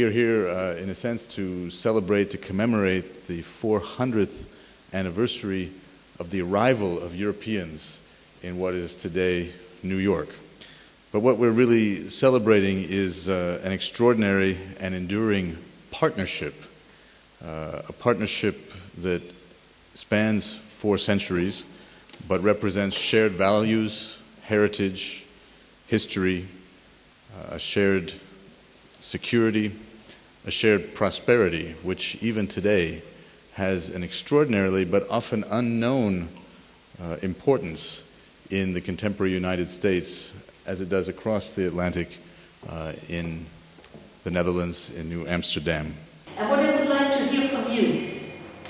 We are here, in a sense, to celebrate, to commemorate the 400th anniversary of the arrival of Europeans in what is today New York. But what we're really celebrating is an extraordinary and enduring partnership, a partnership that spans 4 centuries, but represents shared values, heritage, history, a shared security, a shared prosperity, which even today has an extraordinarily but often unknown importance in the contemporary United States, as it does across the Atlantic in the Netherlands, in New Amsterdam. And what I would like to hear from you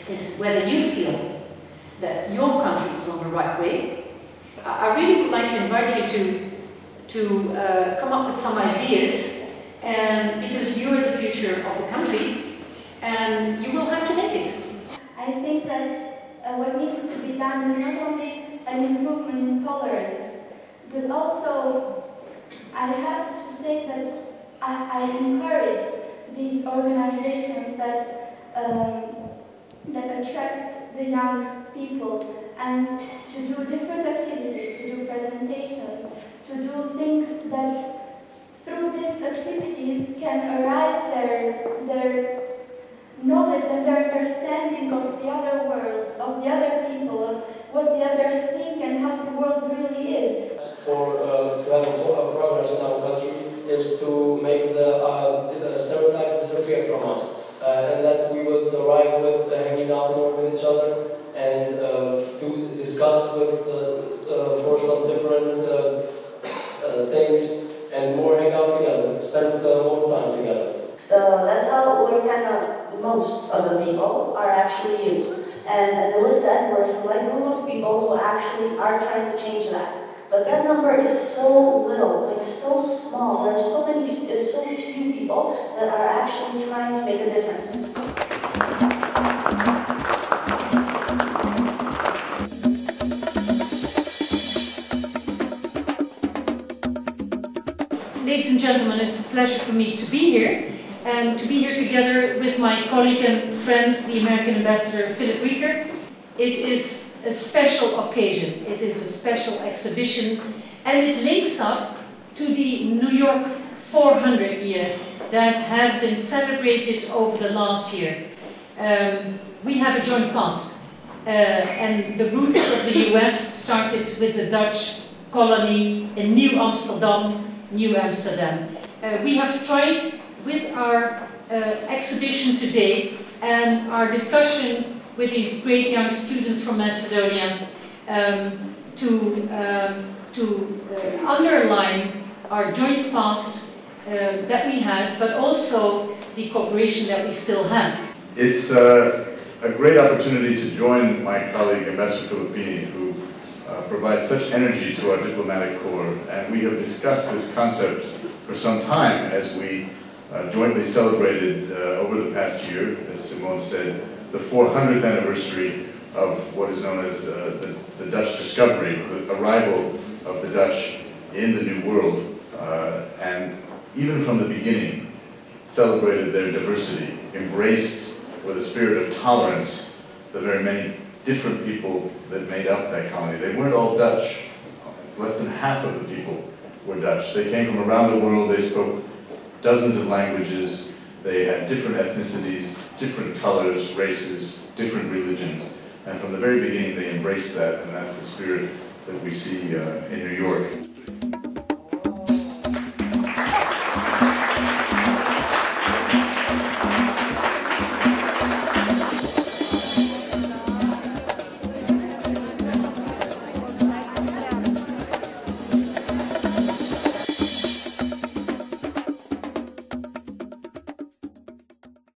is whether you feel that your country is on the right way. I really would like to invite you to come up with some ideas, and because you're the future of the country, and you will have to make it. I think that what needs to be done is not only an improvement in tolerance, but also I have to say that I encourage these organizations that attract the young people and to do different activities, to do presentations, to do things that through these activities can arise their knowledge and their understanding of the other world, of the other people, of what the others think and how the world really is. To have progress in our country is to make the stereotypes disappear from us, and that we would arrive with hanging out more with each other and to discuss with for some different things and more hang out together, spend more time together. So that's how we're kind of, most of the people are actually used. And as it was said, we're a select group of people who actually are trying to change that. But that number is so little, like so small. There's so few people that are actually trying to make a difference. Ladies and gentlemen, it's a pleasure for me to be here, and to be here together with my colleague and friend, the American Ambassador Reeker. It is a special occasion, it is a special exhibition, and it links up to the New York 400 year that has been celebrated over the last year. We have a joint past, and the roots of the US started with the Dutch colony in New Amsterdam. We have tried with our exhibition today and our discussion with these great young students from Macedonia to underline our joint past that we had, but also the cooperation that we still have. It's a great opportunity to join my colleague, Ambassador Filippini, who provides such energy to our diplomatic corps, and we have discussed this concept for some time as we jointly celebrated over the past year, as Simone said, the 400th anniversary of what is known as the Dutch discovery, the arrival of the Dutch in the New World, and even from the beginning celebrated their diversity, embraced with a spirit of tolerance the very many different people that made up that colony. They weren't all Dutch. Less than half of the people were Dutch. They came from around the world, they spoke dozens of languages, they had different ethnicities, different colors, races, different religions. And from the very beginning they embraced that, and that's the spirit that we see in New York.